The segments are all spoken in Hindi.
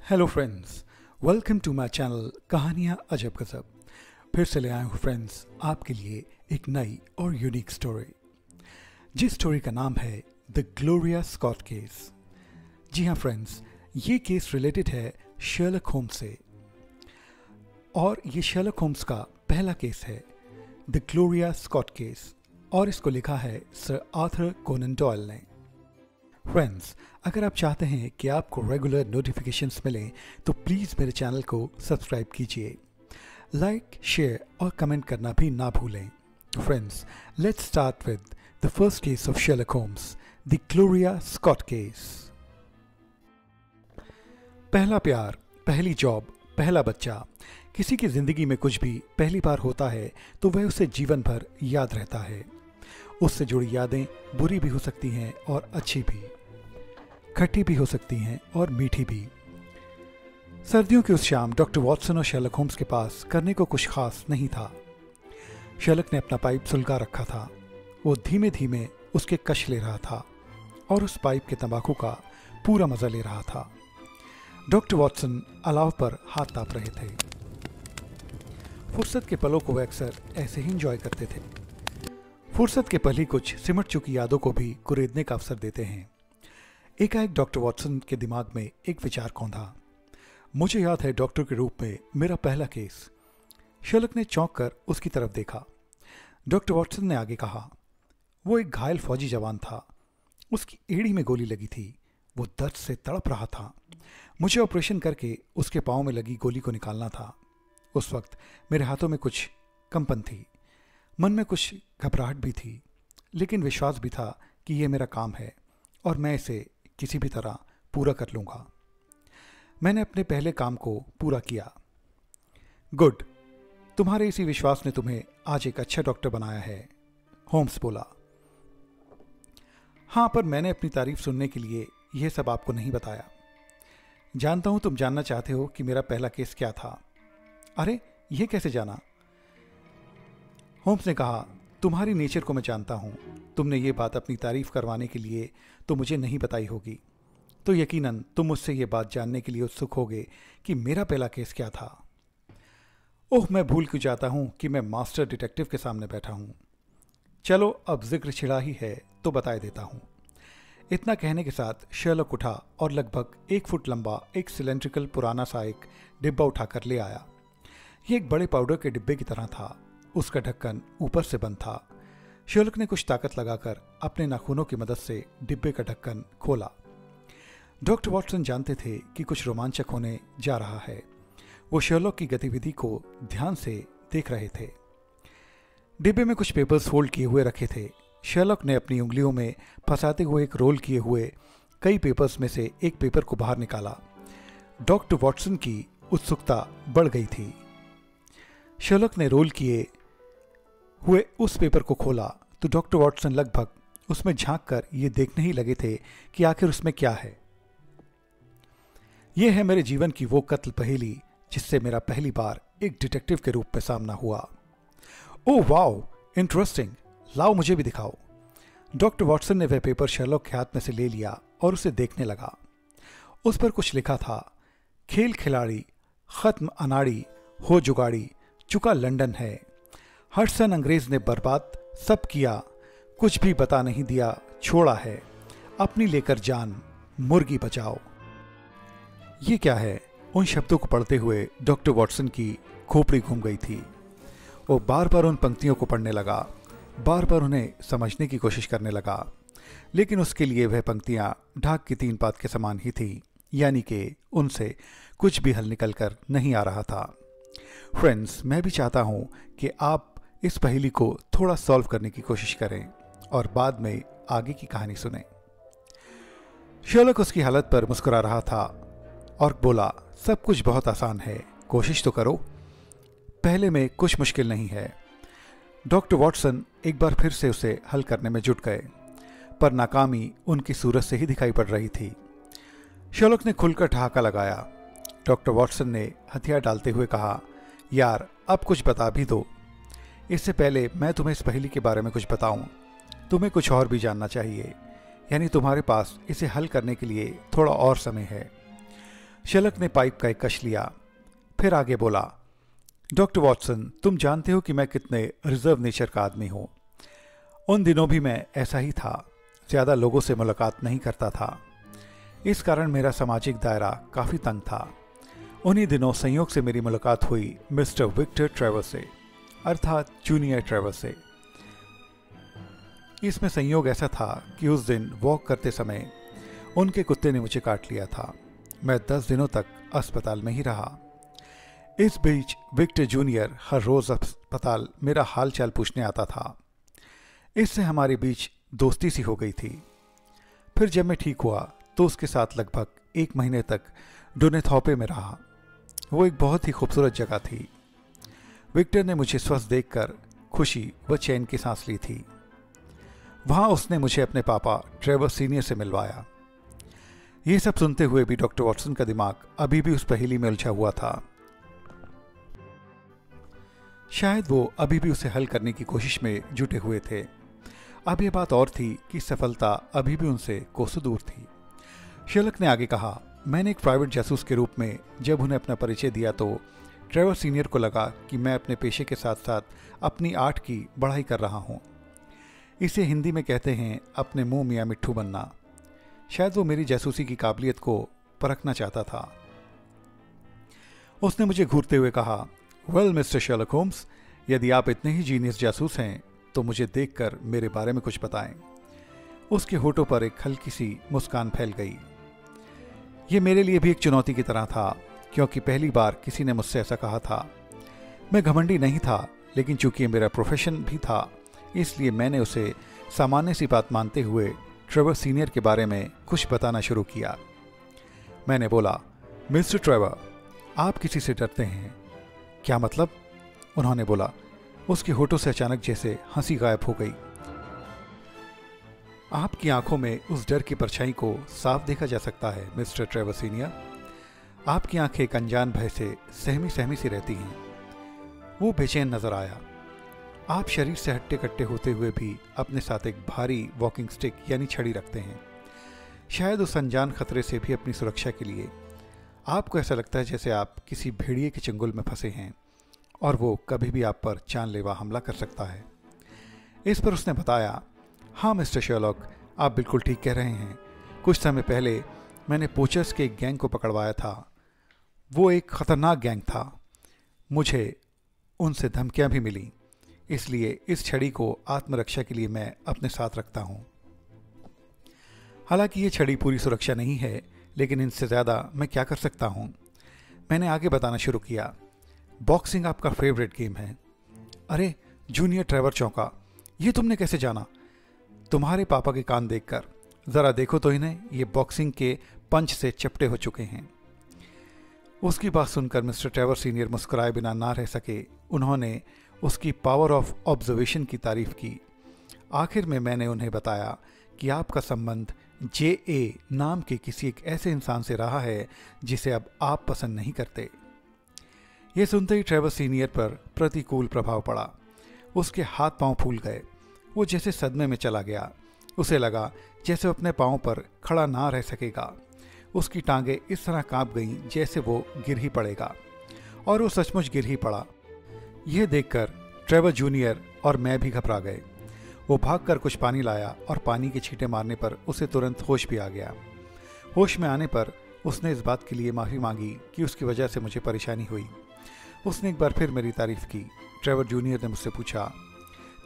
Hello friends, welcome to my channel कहानियाँ अजब गजब। फिर से ले आए हूँ फ्रेंड्स आपके लिए एक नई और यूनिक स्टोरी, जिस स्टोरी का नाम है द ग्लोरिया स्कॉट केस। जी हाँ फ्रेंड्स, ये केस रिलेटेड है शर्लक होम्स से और ये शर्लक होम्स का पहला केस है, द ग्लोरिया स्कॉट केस, और इसको लिखा है सर आर्थर कोनन डॉयल ने। फ्रेंड्स, अगर आप चाहते हैं कि आपको रेगुलर नोटिफिकेशंस मिलें तो प्लीज़ मेरे चैनल को सब्सक्राइब कीजिए, लाइक, शेयर और कमेंट करना भी ना भूलें। तो friends, let's start with the first case of Sherlock Holmes, the Gloria Scott case. पहला प्यार, पहली जॉब, पहला बच्चा, किसी की जिंदगी में कुछ भी पहली बार होता है तो वह उसे जीवन भर याद रहता है। उससे जुड़ी यादें बुरी भी हो सकती हैं और अच्छी भी, खट्टी भी हो सकती हैं और मीठी भी। सर्दियों की उस शाम डॉक्टर वॉटसन और शर्लक होम्स के पास करने को कुछ खास नहीं था। शर्लक ने अपना पाइप सुलगा रखा था। वो धीमे धीमे उसके कश ले रहा था और उस पाइप के तंबाकू का पूरा मजा ले रहा था। डॉक्टर वॉटसन अलाव पर हाथ ताप रहे थे। फुर्सत के पलों को वे अक्सर ऐसे ही इंजॉय करते थे। फुर्सत के पल ही कुछ सिमट चुकी यादों को भी कुरेदने का अवसर देते हैं। एकाएक डॉक्टर वॉटसन के दिमाग में एक विचार कौंधा। मुझे याद है डॉक्टर के रूप में मेरा पहला केस। शर्लक ने चौंक कर उसकी तरफ देखा। डॉक्टर वॉटसन ने आगे कहा, वो एक घायल फौजी जवान था। उसकी एड़ी में गोली लगी थी। वो दर्द से तड़प रहा था। मुझे ऑपरेशन करके उसके पाँव में लगी गोली को निकालना था। उस वक्त मेरे हाथों में कुछ कंपन थी, मन में कुछ घबराहट भी थी, लेकिन विश्वास भी था कि यह मेरा काम है और मैं इसे किसी भी तरह पूरा कर लूँगा। मैंने अपने पहले काम को पूरा किया। गुड, तुम्हारे इसी विश्वास ने तुम्हें आज एक अच्छा डॉक्टर बनाया है, होम्स बोला। हाँ, पर मैंने अपनी तारीफ सुनने के लिए यह सब आपको नहीं बताया। जानता हूं तुम जानना चाहते हो कि मेरा पहला केस क्या था। अरे, यह कैसे जाना? होम्स ने कहा, तुम्हारी नेचर को मैं जानता हूं। तुमने ये बात अपनी तारीफ करवाने के लिए तो मुझे नहीं बताई होगी, तो यकीनन तुम मुझसे ये बात जानने के लिए उत्सुक होगे कि मेरा पहला केस क्या था। ओह, मैं भूल क्यों जाता हूं कि मैं मास्टर डिटेक्टिव के सामने बैठा हूं। चलो, अब जिक्र छिड़ा ही है तो बताए देता हूं। इतना कहने के साथ शर्लक उठा और लगभग 1 फुट लंबा एक सिलेंड्रिकल पुराना सा एक डिब्बा उठाकर ले आया। यह एक बड़े पाउडर के डिब्बे की तरह था। उसका ढक्कन ऊपर से बंद था। शर्लक ने कुछ ताकत लगाकर अपने नाखूनों की मदद से डिब्बे का ढक्कन खोला। डॉक्टर वॉटसन जानते थे कि कुछ रोमांचक होने जा रहा है। वो शर्लक की गतिविधि को ध्यान से देख रहे थे। डिब्बे में कुछ पेपर्स फोल्ड किए हुए रखे थे। शर्लक ने अपनी उंगलियों में फंसाते हुए एक रोल किए हुए कई पेपर्स में से एक पेपर को बाहर निकाला। डॉक्टर वॉटसन की उत्सुकता बढ़ गई थी। शर्लक ने रोल किए हुए उस पेपर को खोला तो डॉक्टर वॉटसन लगभग उसमें झांक कर ये देखने ही लगे थे कि आखिर उसमें क्या है। यह है मेरे जीवन की वो कत्ल पहेली जिससे मेरा पहली बार एक डिटेक्टिव के रूप में सामना हुआ। ओह वाओ, इंटरेस्टिंग, लाओ मुझे भी दिखाओ। डॉक्टर वॉटसन ने वह पेपर शर्लक के हाथ में से ले लिया और उसे देखने लगा। उस पर कुछ लिखा था, खेल खिलाड़ी, खत्म अनाड़ी, हो जुगाड़ी, चुका लंदन है। हडसन अंग्रेज ने बर्बाद सब किया, कुछ भी बता नहीं दिया, छोड़ा है अपनी लेकर जान, मुर्गी बचाओ। ये क्या है? उन शब्दों को पढ़ते हुए डॉक्टर वॉटसन की खोपड़ी घूम गई थी। वो बार बार उन पंक्तियों को पढ़ने लगा, बार बार उन्हें समझने की कोशिश करने लगा, लेकिन उसके लिए वह पंक्तियां ढाक की 3 पात के समान ही थी, यानी कि उनसे कुछ भी हल निकल कर नहीं आ रहा था। फ्रेंड्स, मैं भी चाहता हूं कि आप इस पहेली को थोड़ा सॉल्व करने की कोशिश करें और बाद में आगे की कहानी सुनें। शर्लक उसकी हालत पर मुस्कुरा रहा था और बोला, सब कुछ बहुत आसान है, कोशिश तो करो। पहले में कुछ मुश्किल नहीं है। डॉक्टर वॉटसन एक बार फिर से उसे हल करने में जुट गए, पर नाकामी उनकी सूरत से ही दिखाई पड़ रही थी। शर्लक ने खुलकर ठहाका लगाया। डॉक्टर वॉटसन ने हथियार डालते हुए कहा, यार, अब कुछ बता भी दो। इससे पहले मैं तुम्हें इस पहेली के बारे में कुछ बताऊं, तुम्हें कुछ और भी जानना चाहिए, यानी तुम्हारे पास इसे हल करने के लिए थोड़ा और समय है। शर्लक ने पाइप का एक कश लिया, फिर आगे बोला, डॉक्टर वॉटसन, तुम जानते हो कि मैं कितने रिजर्व नेचर का आदमी हूँ। उन दिनों भी मैं ऐसा ही था, ज़्यादा लोगों से मुलाकात नहीं करता था। इस कारण मेरा सामाजिक दायरा काफ़ी तंग था। उन्हीं दिनों संयोग से मेरी मुलाकात हुई मिस्टर विक्टर ट्रेवर से, अर्थात जूनियर ट्रेवर से। इसमें संयोग ऐसा था कि उस दिन वॉक करते समय उनके कुत्ते ने मुझे काट लिया था। मैं 10 दिनों तक अस्पताल में ही रहा। इस बीच विक्टर जूनियर हर रोज अस्पताल मेरा हाल चाल पूछने आता था। इससे हमारे बीच दोस्ती सी हो गई थी। फिर जब मैं ठीक हुआ तो उसके साथ लगभग 1 महीने तक डोनेथॉपे में रहा। वो एक बहुत ही खूबसूरत जगह थी। विक्टर ने मुझे स्वस्थ देखकर खुशी व चैन की सांस ली थी। वहां उसने मुझे अपने पापा ट्रेवर सीनियर से मिलवाया। ये सब सुनते हुए भी डॉक्टर वॉटसन का दिमाग अभी भी उस पहेली में उलझा हुआ था। शायद वो अभी भी उसे हल करने की कोशिश में जुटे हुए थे। अब यह बात और थी कि सफलता अभी भी उनसे कोसों दूर थी। शर्लक ने आगे कहा, मैंने एक प्राइवेट जासूस के रूप में जब उन्हें अपना परिचय दिया तो ट्रेवर सीनियर को लगा कि मैं अपने पेशे के साथ साथ अपनी आर्ट की बढ़ाई कर रहा हूँ। इसे हिंदी में कहते हैं अपने मुंह मियाँ मिट्ठू बनना। शायद वो मेरी जासूसी की काबिलियत को परखना चाहता था। उसने मुझे घूरते हुए कहा, वेल मिस्टर शर्लक होम्स, यदि आप इतने ही जीनियस जासूस हैं तो मुझे देखकर मेरे बारे में कुछ बताएं। उसके होठों पर एक हल्की सी मुस्कान फैल गई। ये मेरे लिए भी एक चुनौती की तरह था, क्योंकि पहली बार किसी ने मुझसे ऐसा कहा था। मैं घमंडी नहीं था, लेकिन चूंकि मेरा प्रोफेशन भी था, इसलिए मैंने उसे सामान्य सी बात मानते हुए ट्रेवर सीनियर के बारे में कुछ बताना शुरू किया। मैंने बोला, मिस्टर ट्रेवर, आप किसी से डरते हैं? क्या मतलब? उन्होंने बोला। उसके होठों से अचानक जैसे हंसी गायब हो गई। आपकी आंखों में उस डर की परछाई को साफ देखा जा सकता है मिस्टर ट्रेवर सीनियर। आपकी आंखें एक अनजान भय से सहमी सहमी सी रहती हैं। वो बेचैन नजर आया। आप शरीर से हट्टे कट्टे होते हुए भी अपने साथ एक भारी वॉकिंग स्टिक यानी छड़ी रखते हैं, शायद उस अनजान खतरे से भी अपनी सुरक्षा के लिए। आपको ऐसा लगता है जैसे आप किसी भेड़िए के चंगुल में फंसे हैं और वो कभी भी आप पर जानलेवा हमला कर सकता है। इस पर उसने बताया, हाँ मिस्टर शर्लॉक, आप बिल्कुल ठीक कह रहे हैं। कुछ समय पहले मैंने पोचर्स के एक गैंग को पकड़वाया था। वो एक खतरनाक गैंग था। मुझे उनसे धमकियां भी मिली, इसलिए इस छड़ी को आत्मरक्षा के लिए मैं अपने साथ रखता हूँ। हालांकि ये छड़ी पूरी सुरक्षा नहीं है, लेकिन इनसे ज़्यादा मैं क्या कर सकता हूँ। मैंने आगे बताना शुरू किया, बॉक्सिंग आपका फेवरेट गेम है। अरे जूनियर ट्रेवर चौंका, ये तुमने कैसे जाना? तुम्हारे पापा के कान देखकर। ज़रा देखो तो इन्हें, ये बॉक्सिंग के पंच से चपटे हो चुके हैं। उसकी बात सुनकर मिस्टर ट्रेवर सीनियर मुस्कुराए बिना ना रह सके। उन्होंने उसकी पावर ऑफ ऑब्जर्वेशन की तारीफ की। आखिर में मैंने उन्हें बताया कि आपका संबंध J.A. नाम के किसी एक ऐसे इंसान से रहा है जिसे अब आप पसंद नहीं करते। यह सुनते ही ट्रेवर सीनियर पर प्रतिकूल प्रभाव पड़ा। उसके हाथ पांव फूल गए। वो जैसे सदमे में चला गया। उसे लगा जैसे वो अपने पांव पर खड़ा ना रह सकेगा। उसकी टांगें इस तरह कांप गईं जैसे वो गिर ही पड़ेगा, और वो सचमुच गिर ही पड़ा। यह देखकर ट्रेवर जूनियर और मैं भी घबरा गए। वो भागकर कुछ पानी लाया और पानी के छींटे मारने पर उसे तुरंत होश भी आ गया। होश में आने पर उसने इस बात के लिए माफ़ी मांगी कि उसकी वजह से मुझे परेशानी हुई। उसने एक बार फिर मेरी तारीफ की। ट्रेवर जूनियर ने मुझसे पूछा,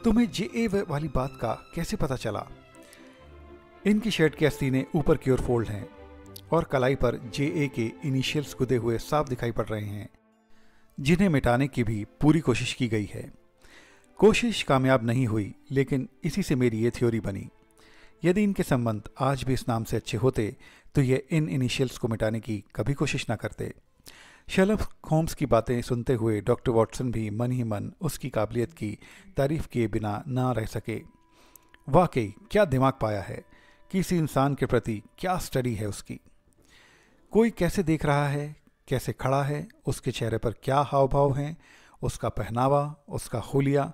तुम्हें J.A. वाली बात का कैसे पता चला? इनकी शर्ट के आस्तीने ऊपर की ओर फोल्ड हैं और कलाई पर J.A. के इनिशियल्स गुदे हुए साफ दिखाई पड़ रहे हैं, जिन्हें मिटाने की भी पूरी कोशिश की गई है। कोशिश कामयाब नहीं हुई, लेकिन इसी से मेरी ये थ्योरी बनी। यदि इनके संबंध आज भी इस नाम से अच्छे होते तो ये इन इनिशियल्स को मिटाने की कभी कोशिश ना करते। शर्लक होम्स की बातें सुनते हुए डॉक्टर वॉटसन भी मन ही मन उसकी काबिलियत की तारीफ किए बिना ना रह सके। वाकई क्या दिमाग पाया है, किसी इंसान के प्रति क्या स्टडी है उसकी। कोई कैसे देख रहा है, कैसे खड़ा है, उसके चेहरे पर क्या हाव भाव हैं, उसका पहनावा, उसका हुलिया,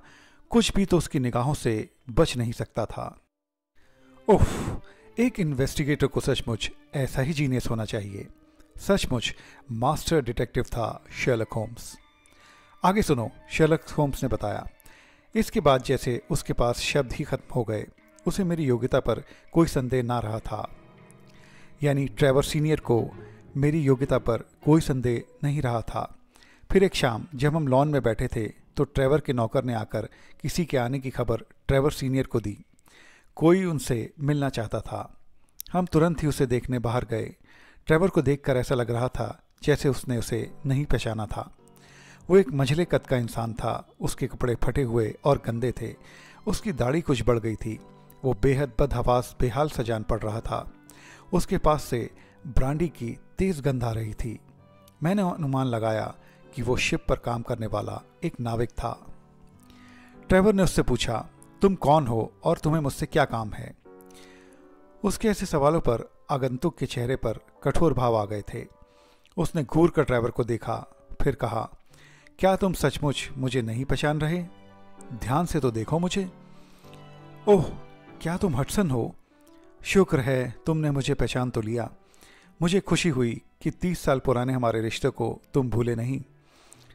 कुछ भी तो उसकी निगाहों से बच नहीं सकता था। उफ, एक इन्वेस्टिगेटर को सचमुच ऐसा ही जीनियस होना चाहिए। सचमुच मास्टर डिटेक्टिव था शेरलॉक होम्स। आगे सुनो, शेरलॉक होम्स ने बताया। इसके बाद जैसे उसके पास शब्द ही खत्म हो गए, उसे मेरी योग्यता पर कोई संदेह ना रहा था। यानी ट्रेवर सीनियर को मेरी योग्यता पर कोई संदेह नहीं रहा था। फिर एक शाम जब हम लॉन में बैठे थे तो ट्रेवर के नौकर ने आकर किसी के आने की खबर ट्रेवर सीनियर को दी। कोई उनसे मिलना चाहता था। हम तुरंत ही उसे देखने बाहर गए। ट्रेवर को देखकर ऐसा लग रहा था जैसे उसने उसे नहीं पहचाना था। वो एक मझले कद का इंसान था। उसके कपड़े फटे हुए और गंदे थे। उसकी दाढ़ी कुछ बढ़ गई थी। वो बेहद बदहवास बेहाल सा जान पड़ रहा था। उसके पास से ब्रांडी की तेज गंध आ रही थी। मैंने अनुमान लगाया कि वो शिप पर काम करने वाला एक नाविक था। ट्रेवर ने उससे पूछा, तुम कौन हो और तुम्हें मुझसे क्या काम है? उसके ऐसे सवालों पर आगंतुक के चेहरे पर कठोर भाव आ गए थे। उसने घूर कर ट्रेवर को देखा, फिर कहा, क्या तुम सचमुच मुझे नहीं पहचान रहे? ध्यान से तो देखो मुझे। ओह, क्या तुम हडसन हो? शुक्र है तुमने मुझे पहचान तो लिया। मुझे खुशी हुई कि 30 साल पुराने हमारे रिश्ते को तुम भूले नहीं।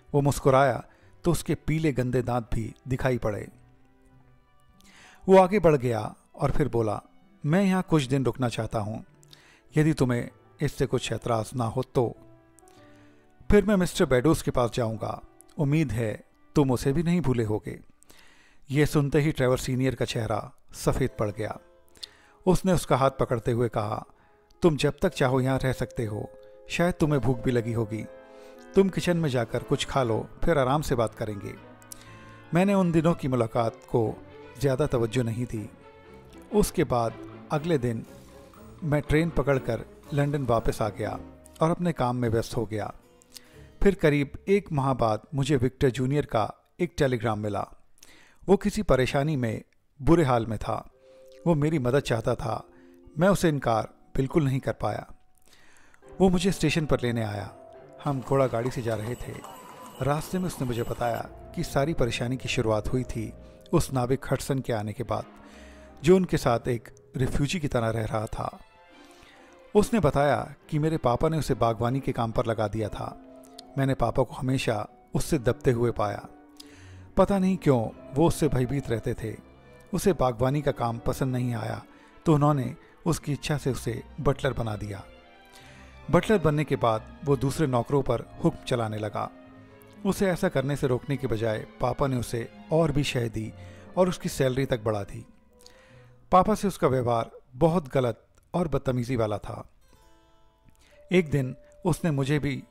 वो मुस्कुराया तो उसके पीले गंदे दांत भी दिखाई पड़े। वो आगे बढ़ गया और फिर बोला, मैं यहाँ कुछ दिन रुकना चाहता हूँ, यदि तुम्हें इससे कुछ ऐतराज ना हो तो। फिर मैं मिस्टर बेडोस के पास जाऊँगा। उम्मीद है तुम उसे भी नहीं भूले होगे। ये सुनते ही ट्रेवर सीनियर का चेहरा सफ़ेद पड़ गया। उसने उसका हाथ पकड़ते हुए कहा, तुम जब तक चाहो यहाँ रह सकते हो। शायद तुम्हें भूख भी लगी होगी। तुम किचन में जाकर कुछ खा लो, फिर आराम से बात करेंगे। मैंने उन दिनों की मुलाकात को ज़्यादा तवज्जो नहीं दी। उसके बाद अगले दिन मैं ट्रेन पकड़कर लंदन वापस आ गया और अपने काम में व्यस्त हो गया। फिर करीब 1 माह बाद मुझे विक्टर जूनियर का एक टेलीग्राम मिला। वो किसी परेशानी में बुरे हाल में था। वो मेरी मदद चाहता था। मैं उसे इनकार बिल्कुल नहीं कर पाया। वो मुझे स्टेशन पर लेने आया। हम घोड़ा गाड़ी से जा रहे थे। रास्ते में उसने मुझे बताया कि सारी परेशानी की शुरुआत हुई थी उस नाविक हडसन के आने के बाद, जो उनके साथ एक रिफ्यूजी की तरह रह रहा था। उसने बताया कि मेरे पापा ने उसे बागवानी के काम पर लगा दिया था। मैंने पापा को हमेशा उससे दबते हुए पाया। पता नहीं क्यों वो उससे भयभीत रहते थे। उसे बागवानी का काम पसंद नहीं आया तो उन्होंने उसकी इच्छा से उसे बटलर बना दिया। बटलर बनने के बाद वो दूसरे नौकरों पर हुक्म चलाने लगा। उसे ऐसा करने से रोकने के बजाय पापा ने उसे और भी शह दी और उसकी सैलरी तक बढ़ा दी। पापा से उसका व्यवहार बहुत गलत और बदतमीजी वाला था। एक दिन उसने मुझे भी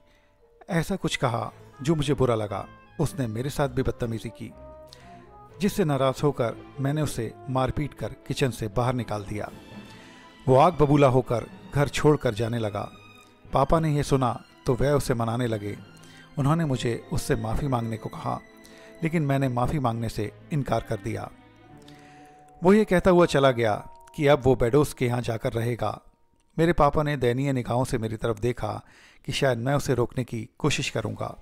ऐसा कुछ कहा जो मुझे बुरा लगा। उसने मेरे साथ भी बदतमीजी की, जिससे नाराज होकर मैंने उसे मारपीट कर किचन से बाहर निकाल दिया। वो आग बबूला होकर घर छोड़कर जाने लगा। पापा ने यह सुना तो वह उसे मनाने लगे। उन्होंने मुझे उससे माफ़ी मांगने को कहा, लेकिन मैंने माफ़ी मांगने से इनकार कर दिया। वो ये कहता हुआ चला गया कि अब वो बेडोस के यहाँ जाकर रहेगा। मेरे पापा ने दयनीय निगाहों से मेरी तरफ देखा कि शायद मैं उसे रोकने की कोशिश करूँगा,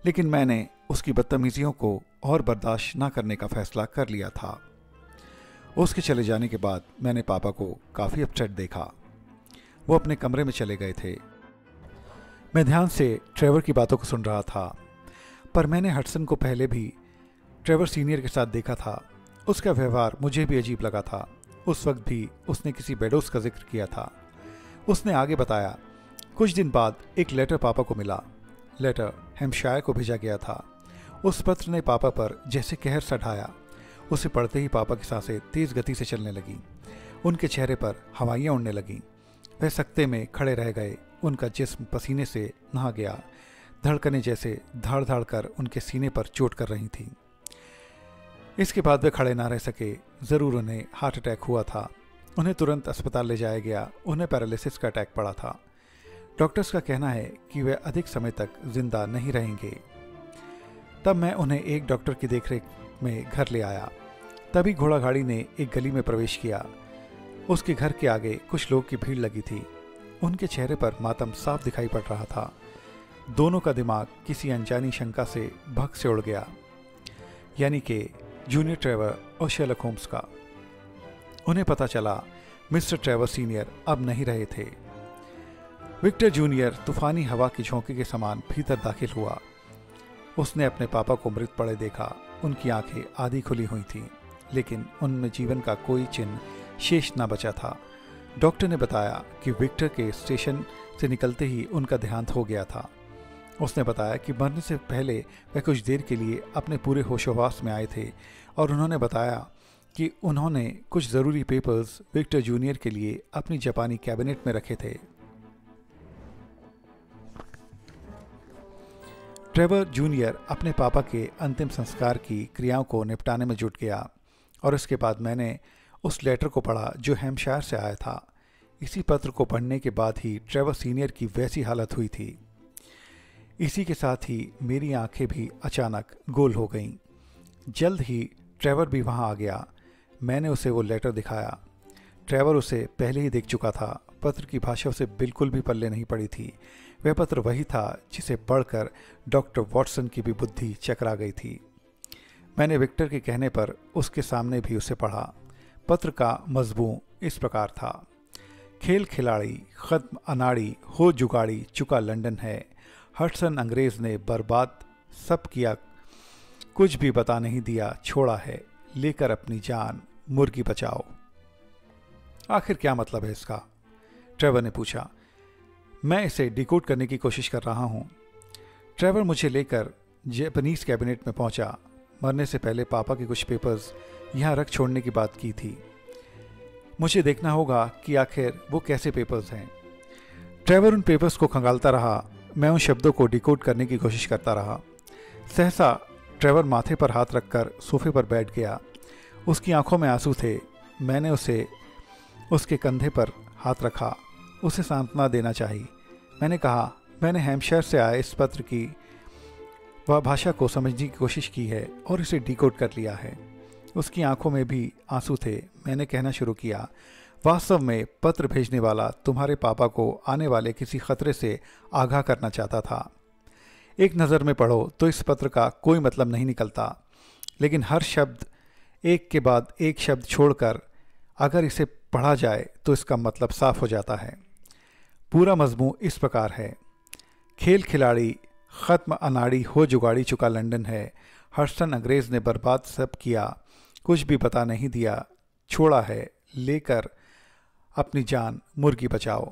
लेकिन मैंने उसकी बदतमीजियों को और बर्दाश्त न करने का फैसला कर लिया था। उसके चले जाने के बाद मैंने पापा को काफ़ी अपसेट देखा। वो अपने कमरे में चले गए थे। मैं ध्यान से ट्रेवर की बातों को सुन रहा था, पर मैंने हडसन को पहले भी ट्रेवर सीनियर के साथ देखा था। उसका व्यवहार मुझे भी अजीब लगा था। उस वक्त भी उसने किसी बेडोस का जिक्र किया था। उसने आगे बताया, कुछ दिन बाद एक लेटर पापा को मिला। लेटर हैम्पशायर को भेजा गया था। उस पत्र ने पापा पर जैसे कहर सा ढाया। उसे पढ़ते ही पापा की सांसें तेज गति से चलने लगीं। उनके चेहरे पर हवाइयाँ उड़ने लगीं। वह सकते में खड़े रह गए। उनका जिस्म पसीने से नहा गया। धड़कनें जैसे धाड़ धाड़ कर उनके सीने पर चोट कर रही थीं। इसके बाद वे खड़े ना रह सके। ज़रूर उन्हें हार्ट अटैक हुआ था। उन्हें तुरंत अस्पताल ले जाया गया। उन्हें पैरालिसिस का अटैक पड़ा था। डॉक्टर्स का कहना है कि वे अधिक समय तक जिंदा नहीं रहेंगे। तब मैं उन्हें एक डॉक्टर की देखरेख में घर ले आया। तभी घोड़ा गाड़ी ने एक गली में प्रवेश किया। उसके घर के आगे कुछ लोग की भीड़ लगी थी। उनके चेहरे पर मातम साफ दिखाई पड़ रहा था। दोनों का दिमाग किसी अनजानी शंका से भग से उड़ गया, यानी कि जूनियर ट्रेवर और शेरलॉक होम्स का। उन्हें पता चला मिस्टर ट्रेवर सीनियर अब नहीं रहे थे। विक्टर जूनियर तूफानी हवा की झोंके के समान भीतर दाखिल हुआ। उसने अपने पापा को मृत पड़े देखा। उनकी आंखें आधी खुली हुई थीं, लेकिन उनमें जीवन का कोई चिन्ह शेष न बचा था। डॉक्टर ने बताया कि विक्टर के स्टेशन से निकलते ही उनका देहांत हो गया था। उसने बताया कि मरने से पहले वह कुछ देर के लिए अपने पूरे होशोहवास में आए थे और उन्होंने बताया कि उन्होंने कुछ ज़रूरी पेपर्स विक्टर जूनियर के लिए अपनी जापानी कैबिनेट में रखे थे। ट्रेवर जूनियर अपने पापा के अंतिम संस्कार की क्रियाओं को निपटाने में जुट गया और उसके बाद मैंने उस लेटर को पढ़ा जो हैम्पशायर से आया था। इसी पत्र को पढ़ने के बाद ही ट्रेवर सीनियर की वैसी हालत हुई थी। इसी के साथ ही मेरी आंखें भी अचानक गोल हो गईं। जल्द ही ट्रेवर भी वहां आ गया। मैंने उसे वो लेटर दिखाया। ट्रेवर उसे पहले ही देख चुका था। पत्र की भाषा उसे बिल्कुल भी पल्ले नहीं पड़ी थी। वह पत्र वही था जिसे पढ़कर डॉक्टर वॉटसन की भी बुद्धि चकरा गई थी। मैंने विक्टर के कहने पर उसके सामने भी उसे पढ़ा। पत्र का मजमून इस प्रकार था: खेल खिलाड़ी खत्म अनाड़ी हो जुगाड़ी चुका लंदन है। हडसन अंग्रेज ने बर्बाद सब किया, कुछ भी बता नहीं दिया छोड़ा है, लेकर अपनी जान मुर्गी बचाओ। आखिर क्या मतलब है इसका? ट्रेवर ने पूछा। मैं इसे डिकोड करने की कोशिश कर रहा हूं। ट्रेवर मुझे लेकर जापानीज कैबिनेट में पहुंचा। मरने से पहले पापा के कुछ पेपर्स यहां रख छोड़ने की बात की थी। मुझे देखना होगा कि आखिर वो कैसे पेपर्स हैं। ट्रेवर उन पेपर्स को खंगालता रहा। मैं उन शब्दों को डिकोड करने की कोशिश करता रहा। सहसा ट्रेवर माथे पर हाथ रखकर सोफे पर बैठ गया। उसकी आंखों में आंसू थे। मैंने उसे उसके कंधे पर हाथ रखा, उसे सांत्वना देना चाहिए। मैंने कहा, मैंने हैम्पशायर से आए इस पत्र की वह भाषा को समझने की कोशिश की है और इसे डिकोड कर लिया है। उसकी आंखों में भी आंसू थे। मैंने कहना शुरू किया, वास्तव में पत्र भेजने वाला तुम्हारे पापा को आने वाले किसी खतरे से आगाह करना चाहता था। एक नज़र में पढ़ो तो इस पत्र का कोई मतलब नहीं निकलता, लेकिन हर शब्द एक के बाद एक शब्द छोड़कर अगर इसे पढ़ा जाए तो इसका मतलब साफ हो जाता है। पूरा मजमून इस प्रकार है: खेल खिलाड़ी खत्म अनाड़ी हो जुगाड़ी चुका लंदन है। हडसन अंग्रेज ने बर्बाद सब किया, कुछ भी बता नहीं दिया छोड़ा है, लेकर अपनी जान मुर्गी बचाओ।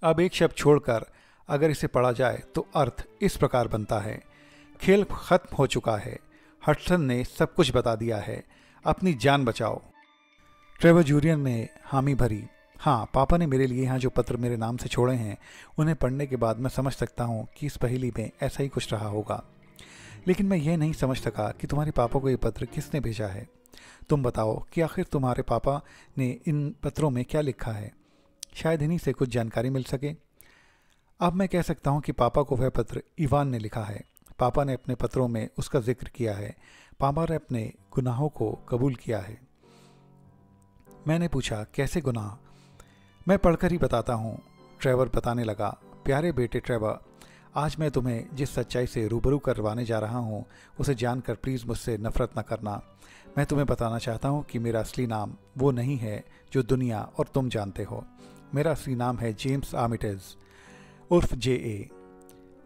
अब एक शब्द छोड़कर अगर इसे पढ़ा जाए तो अर्थ इस प्रकार बनता है: खेल खत्म हो चुका है, हडसन ने सब कुछ बता दिया है, अपनी जान बचाओ। ट्रेवर जूनियर ने हामी भरी। हाँ, पापा ने मेरे लिए यहाँ जो पत्र मेरे नाम से छोड़े हैं, उन्हें पढ़ने के बाद मैं समझ सकता हूँ कि इस पहेली में ऐसा ही कुछ रहा होगा। लेकिन मैं ये नहीं समझ सका कि तुम्हारे पापा को ये पत्र किसने भेजा है। तुम बताओ कि आखिर तुम्हारे पापा ने इन पत्रों में क्या लिखा है। शायद इन्हीं से कुछ जानकारी मिल सके। अब मैं कह सकता हूँ कि पापा को वह पत्र इवान ने लिखा है। पापा ने अपने पत्रों में उसका जिक्र किया है। पापा ने अपने गुनाहों को कबूल किया है। मैंने पूछा, कैसे गुनाह? मैं पढ़कर ही बताता हूँ, ट्रेवर बताने लगा। प्यारे बेटे ट्रेवर, आज मैं तुम्हें जिस सच्चाई से रूबरू करवाने जा रहा हूँ उसे जानकर प्लीज़ मुझसे नफरत न करना। मैं तुम्हें बताना चाहता हूँ कि मेरा असली नाम वो नहीं है जो दुनिया और तुम जानते हो। मेरा असली नाम है जेम्स आर्मिटेज उर्फ J.A।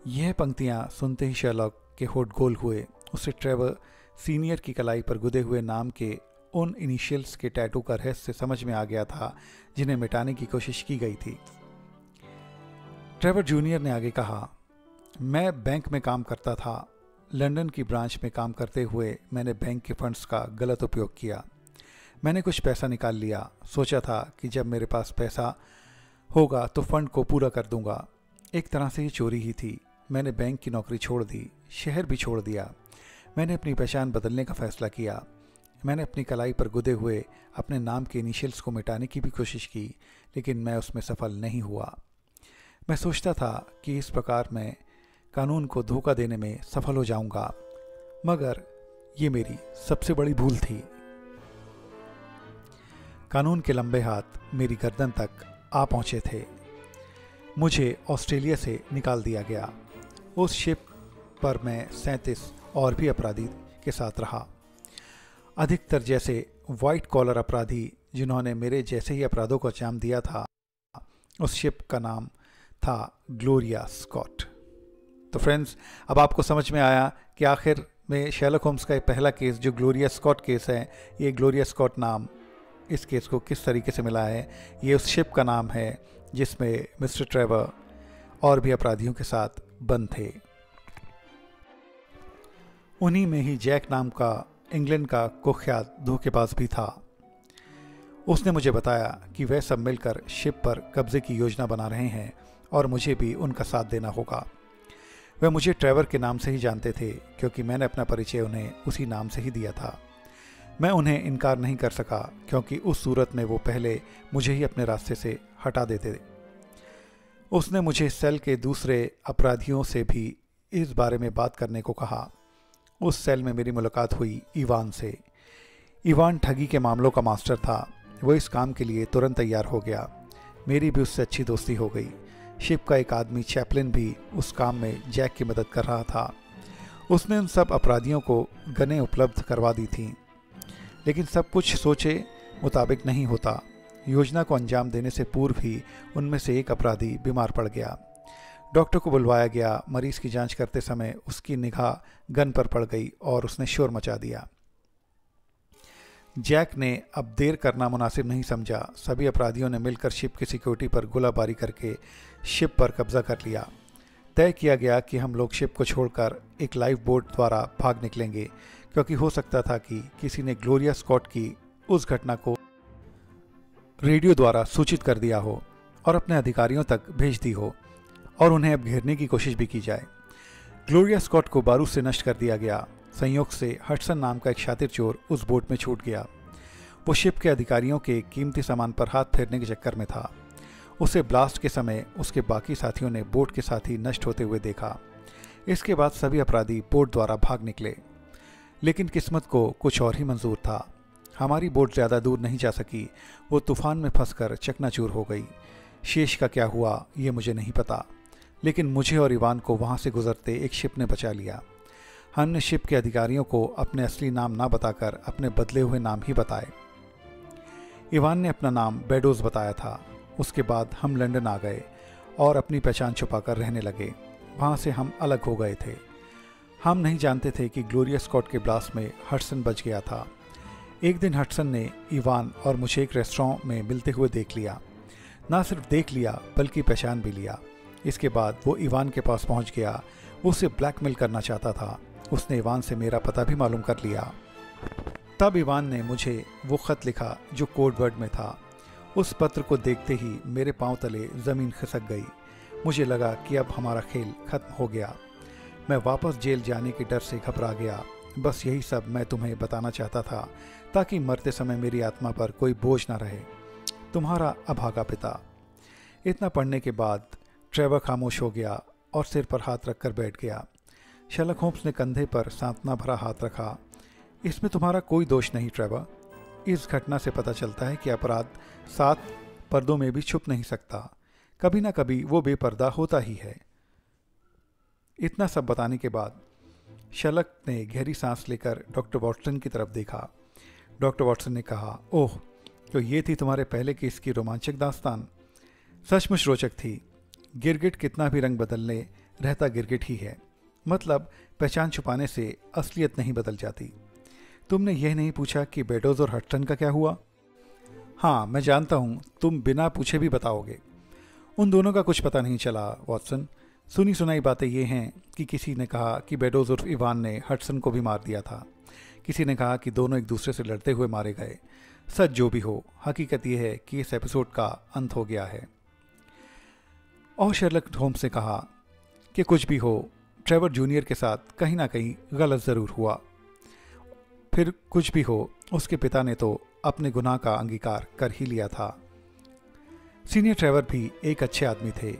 यह पंक्तियाँ सुनते ही शर्लॉक के होठ गोल हुए। उसे ट्रेवर सीनियर की कलाई पर गुदे हुए नाम के उन इनिशियल्स के टैटू का रहस्य समझ में आ गया था जिन्हें मिटाने की कोशिश की गई थी। ट्रेवर जूनियर ने आगे कहा, मैं बैंक में काम करता था। लंदन की ब्रांच में काम करते हुए मैंने बैंक के फंड्स का गलत उपयोग किया। मैंने कुछ पैसा निकाल लिया। सोचा था कि जब मेरे पास पैसा होगा तो फंड को पूरा कर दूंगा। एक तरह से ये चोरी ही थी। मैंने बैंक की नौकरी छोड़ दी, शहर भी छोड़ दिया। मैंने अपनी पहचान बदलने का फैसला किया। मैंने अपनी कलाई पर गुदे हुए अपने नाम के इनिशियल्स को मिटाने की भी कोशिश की, लेकिन मैं उसमें सफल नहीं हुआ। मैं सोचता था कि इस प्रकार मैं कानून को धोखा देने में सफल हो जाऊंगा, मगर ये मेरी सबसे बड़ी भूल थी। कानून के लंबे हाथ मेरी गर्दन तक आ पहुंचे थे। मुझे ऑस्ट्रेलिया से निकाल दिया गया। उस शिप पर मैं 37 और भी अपराधी के साथ रहा। अधिकतर जैसे वाइट कॉलर अपराधी जिन्होंने मेरे जैसे ही अपराधों को अंजाम दिया था। उस शिप का नाम था ग्लोरिया स्कॉट। तो फ्रेंड्स, अब आपको समझ में आया कि आखिर में शेरलॉक होम्स का ये पहला केस जो ग्लोरिया स्कॉट केस है, ये ग्लोरिया स्कॉट नाम इस केस को किस तरीके से मिला है। ये उस शिप का नाम है जिसमें मिस्टर ट्रेवर और भी अपराधियों के साथ बंद थे। उन्हीं में ही जैक नाम का इंग्लैंड का कुख्यात धोखेबाज भी था। उसने मुझे बताया कि वह सब मिलकर शिप पर कब्जे की योजना बना रहे हैं और मुझे भी उनका साथ देना होगा। वह मुझे ट्रेवर के नाम से ही जानते थे क्योंकि मैंने अपना परिचय उन्हें उसी नाम से ही दिया था। मैं उन्हें इनकार नहीं कर सका क्योंकि उस सूरत में वो पहले मुझे ही अपने रास्ते से हटा देते। उसने मुझे सेल के दूसरे अपराधियों से भी इस बारे में बात करने को कहा। उस सेल में मेरी मुलाकात हुई इवान से। इवान ठगी के मामलों का मास्टर था। वो इस काम के लिए तुरंत तैयार हो गया। मेरी भी उससे अच्छी दोस्ती हो गई। शिप का एक आदमी चैपलिन भी उस काम में जैक की मदद कर रहा था। उसने उन सब अपराधियों को गनें उपलब्ध करवा दी थीं, लेकिन सब कुछ सोचे मुताबिक नहीं होता। योजना को अंजाम देने से पूर्व ही उनमें से एक अपराधी बीमार पड़ गया। डॉक्टर को बुलवाया गया। मरीज की जांच करते समय उसकी निगाह गन पर पड़ गई और उसने शोर मचा दिया। जैक ने अब देर करना मुनासिब नहीं समझा। सभी अपराधियों ने मिलकर शिप की सिक्योरिटी पर गोलाबारी करके शिप पर कब्जा कर लिया। तय किया गया कि हम लोग शिप को छोड़कर एक लाइफ बोट द्वारा भाग निकलेंगे क्योंकि हो सकता था कि किसी ने ग्लोरिया स्कॉट की उस घटना को रेडियो द्वारा सूचित कर दिया हो और अपने अधिकारियों तक भेज दी हो और उन्हें अब घेरने की कोशिश भी की जाए। ग्लोरिया स्कॉट को बारूद से नष्ट कर दिया गया। संयोग से हडसन नाम का एक शातिर चोर उस बोट में छूट गया। वो शिप के अधिकारियों के कीमती सामान पर हाथ फेरने के चक्कर में था। उसे ब्लास्ट के समय उसके बाकी साथियों ने बोट के साथ ही नष्ट होते हुए देखा। इसके बाद सभी अपराधी बोट द्वारा भाग निकले, लेकिन किस्मत को कुछ और ही मंजूर था। हमारी बोट ज़्यादा दूर नहीं जा सकी। वो तूफान में फंसकर चकनाचूर हो गई। शेष का क्या हुआ ये मुझे नहीं पता, लेकिन मुझे और इवान को वहाँ से गुजरते एक शिप ने बचा लिया। हमने शिप के अधिकारियों को अपने असली नाम ना बताकर अपने बदले हुए नाम ही बताए। इवान ने अपना नाम बेडोज बताया था। उसके बाद हम लंदन आ गए और अपनी पहचान छुपाकर रहने लगे। वहाँ से हम अलग हो गए थे। हम नहीं जानते थे कि ग्लोरिया स्कॉट के ब्लास्ट में हडसन बच गया था। एक दिन हडसन ने इवान और मुझे एक रेस्टोरेंट में मिलते हुए देख लिया। ना सिर्फ देख लिया बल्कि पहचान भी लिया। इसके बाद वो इवान के पास पहुंच गया। वो उसे ब्लैकमेल करना चाहता था। उसने इवान से मेरा पता भी मालूम कर लिया। तब इवान ने मुझे वो खत लिखा जो कोड वर्ड में था। उस पत्र को देखते ही मेरे पांव तले ज़मीन खिसक गई। मुझे लगा कि अब हमारा खेल खत्म हो गया। मैं वापस जेल जाने के डर से घबरा गया। बस यही सब मैं तुम्हें बताना चाहता था ताकि मरते समय मेरी आत्मा पर कोई बोझ ना रहे। तुम्हारा अभागा पिता। इतना पढ़ने के बाद ट्रेवर खामोश हो गया और सिर पर हाथ रखकर बैठ गया। शेरलॉक होम्स ने कंधे पर सांत्वना भरा हाथ रखा। इसमें तुम्हारा कोई दोष नहीं ट्रेवर। इस घटना से पता चलता है कि अपराध 7 पर्दों में भी छुप नहीं सकता। कभी ना कभी वो बेपर्दा होता ही है। इतना सब बताने के बाद शेरलॉक ने गहरी सांस लेकर डॉक्टर वॉटसन की तरफ देखा। डॉक्टर वॉटसन ने कहा, ओह, तो ये थी तुम्हारे पहले केस की रोमांचक दास्तान। सचमुच रोचक थी। गिरगिट कितना भी रंग बदलने रहता गिरगिट ही है। मतलब पहचान छुपाने से असलियत नहीं बदल जाती। तुमने यह नहीं पूछा कि बेडोज और हडसन का क्या हुआ? हाँ, मैं जानता हूँ तुम बिना पूछे भी बताओगे। उन दोनों का कुछ पता नहीं चला वॉटसन। सुनी सुनाई बातें ये हैं कि किसी ने कहा कि बेडोज उर्फ इवान ने हडसन को भी मार दिया था। किसी ने कहा कि दोनों एक दूसरे से लड़ते हुए मारे गए। सच जो भी हो, हकीकत यह है कि इस एपिसोड का अंत हो गया है। और शेरलॉक होम्स ने कहा कि कुछ भी हो, ट्रेवर जूनियर के साथ कहीं ना कहीं गलत ज़रूर हुआ। फिर कुछ भी हो, उसके पिता ने तो अपने गुनाह का अंगीकार कर ही लिया था। सीनियर ट्रेवर भी एक अच्छे आदमी थे,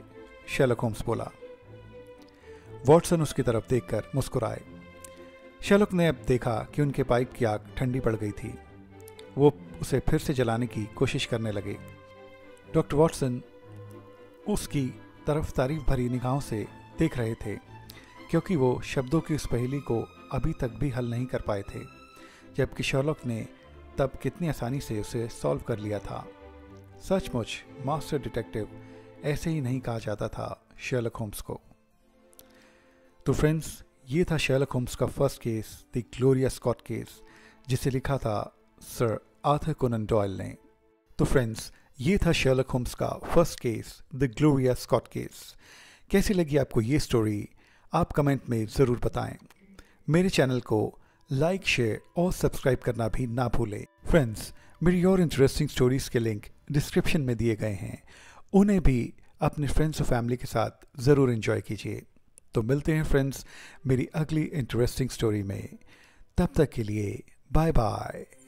शेरलॉक होम्स बोला। वॉटसन उसकी तरफ देखकर मुस्कुराए। शेरलॉक ने अब देखा कि उनके पाइप की आग ठंडी पड़ गई थी। वो उसे फिर से जलाने की कोशिश करने लगे। डॉक्टर वॉटसन उसकी तरफ तारीफ भरी निगाहों से देख रहे थे क्योंकि वो शब्दों की उस पहेली को अभी तक भी हल नहीं कर पाए थे, जबकि शेरलॉक ने तब कितनी आसानी से उसे सॉल्व कर लिया था। सचमुच मास्टर डिटेक्टिव ऐसे ही नहीं कहा जाता था शेरलॉक होम्स को। तो फ्रेंड्स, ये था शेरलॉक होम्स का first case, the Gloria Scott case, जिसे लिखा था सर आर्थर कोनन डॉयल ने। तो फ्रेंड्स, ये था शेरलॉक होम्स का first case, the Gloria Scott case. कैसी लगी आपको ये स्टोरी, आप कमेंट में ज़रूर बताएं। मेरे चैनल को लाइक, शेयर और सब्सक्राइब करना भी ना भूलें। फ्रेंड्स, मेरी और इंटरेस्टिंग स्टोरीज़ के लिंक डिस्क्रिप्शन में दिए गए हैं, उन्हें भी अपने फ्रेंड्स और फैमिली के साथ ज़रूर एंजॉय कीजिए। तो मिलते हैं फ्रेंड्स मेरी अगली इंटरेस्टिंग स्टोरी में। तब तक के लिए बाय बाय।